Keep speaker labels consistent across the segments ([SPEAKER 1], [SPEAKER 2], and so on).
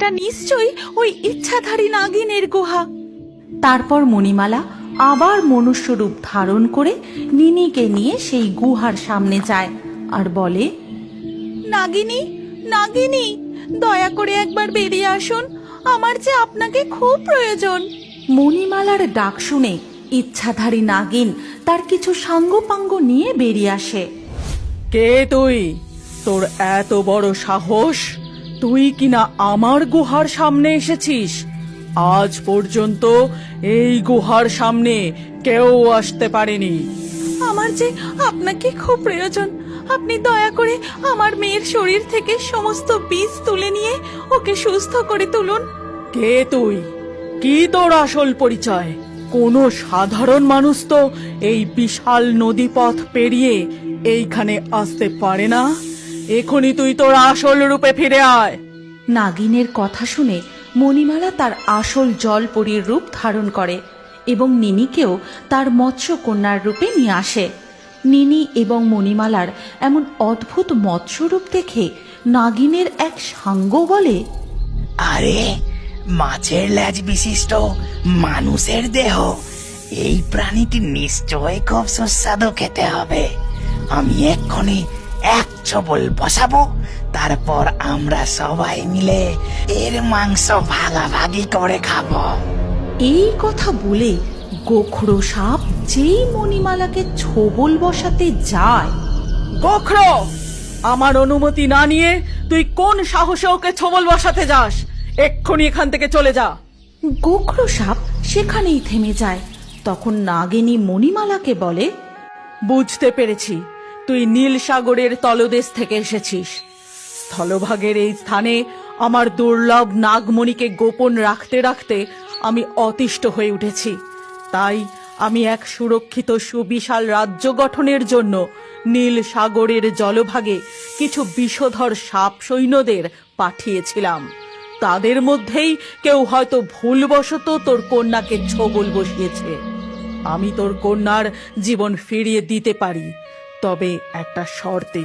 [SPEAKER 1] এটা নিশ্চয়ই ওই ইচ্ছাধারী নাগিনের গুহা।
[SPEAKER 2] তারপর মণিমালা আবার মনুষ্য রূপ ধারণ করে নিনিকে নিয়ে সেই গুহার সামনে যায় আর বলে,
[SPEAKER 1] নাগিনী, নাগিনী, দয়া করে একবার বেরিয়ে আসুন, আমার যে আপনাকে খুব প্রয়োজন।
[SPEAKER 2] মণিমালার ডাক শুনে ইচ্ছাধারী নাগিন তার কিছু সাঙ্গপাঙ্গ নিয়ে বেরিয়ে আসে।
[SPEAKER 3] কে তুই? তোর এত বড় সাহস, তুই কিনা আমার গুহার সামনে এসেছিস? আজ পর্যন্ত এই গুহার সামনে কেউ আসতে পারেনি।
[SPEAKER 1] আমার যে আপনাকে খুব প্রয়োজন, আপনি দয়া করে আমার মেয়ের শরীর থেকে সমস্ত বীজ তুলে নিয়ে ওকে সুস্থ করে তুলুন।
[SPEAKER 3] কে তুই? কি তোর আসল পরিচয়? কোনো সাধারণ মানুষ তো এই বিশাল নদীপথ পেরিয়ে এইখানে আসতে পারে না। এখনই তুই তোর আসল রূপে ফিরে আয়।
[SPEAKER 2] নাগিনের কথা শুনে মণিমালা তার আসল জলপরীর রূপ ধারণ করে এবং নিনিকেও তার মৎস্যকন্যার রূপে নিয়ে আসে। নিনি এবং মণিমালার এমন অদ্ভুত মৎস্যরূপ দেখে নাগিনের এক সাঙ্গ বলে,
[SPEAKER 4] আরে, মাছের লেজ বিশিষ্ট মানুষের দেহ, এই প্রাণীটি নিশ্চয় খুব সুস্বাদু খেতে হবে। আমি এক্ষুনি এক ছবল বসাবো, তারপর আমরা সবাই মিলে এর মাংস ভাগাভাগি করে খাবো।
[SPEAKER 2] এই কথা বলে গোখরো সাপ যেই মণিমালাকে ছোবল বসাতে যায়,
[SPEAKER 3] গোখরো, আমার অনুমতি না নিয়ে তুই কোন সাহসে ওকে ছোবল বসাতে যাস? এক্ষুনি এখান থেকে চলে যা।
[SPEAKER 2] গোখরো সাপ সেখানেই থেমে যায়। তখন নাগিনী মণিমালাকে বলে,
[SPEAKER 3] বুঝতে পেরেছি, তুই নীল সাগরের তলদেশ থেকে এসেছিস। স্থলভাগের এই স্থানে আমার দুর্লভ নাগমণিকে গোপন রাখতে রাখতে আমি অতিষ্ঠ হয়ে উঠেছি। তাই আমি এক সুরক্ষিত সুবিশাল রাজ্য গঠনের জন্য নীল সাগরের জলভাগে কিছু বিষধর সাপ সৈন্যদের পাঠিয়েছিলাম। তাদের মধ্যেই কেউ হয়তো ভুলবশত তোর কন্যাকে ছোবল বসিয়েছে। আমি তোর কন্যার জীবন ফিরিয়ে দিতে পারি, তবে একটা শর্তে।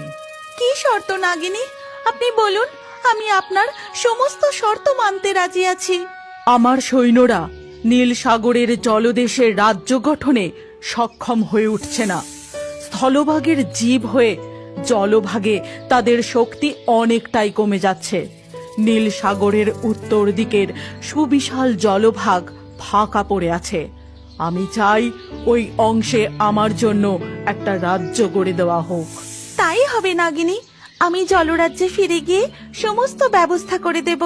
[SPEAKER 1] কি শর্ত নাগিনী? আপনি বলুন, আমি আপনার সমস্ত শর্ত মানতে রাজি আছি।
[SPEAKER 3] আমার সৈন্যরা নীল সাগরের জলদেশের রাজ্য গঠনে সক্ষম হয়ে উঠছে না। স্থলভাগের জীব হয়ে জলভাগে তাদের শক্তি অনেকটাই কমে যাচ্ছে। নীল সাগরের উত্তর দিকের সুবিশাল জলভাগ ফাঁকা পড়ে আছে। আমি চাই ওই অংশে আমার জন্য একটা রাজ্য গড়ে দেওয়া হোক।
[SPEAKER 1] তাই হবে নাগিনী, আমি জলরাজ্যে ফিরে গিয়ে সমস্ত ব্যবস্থা করে দেব।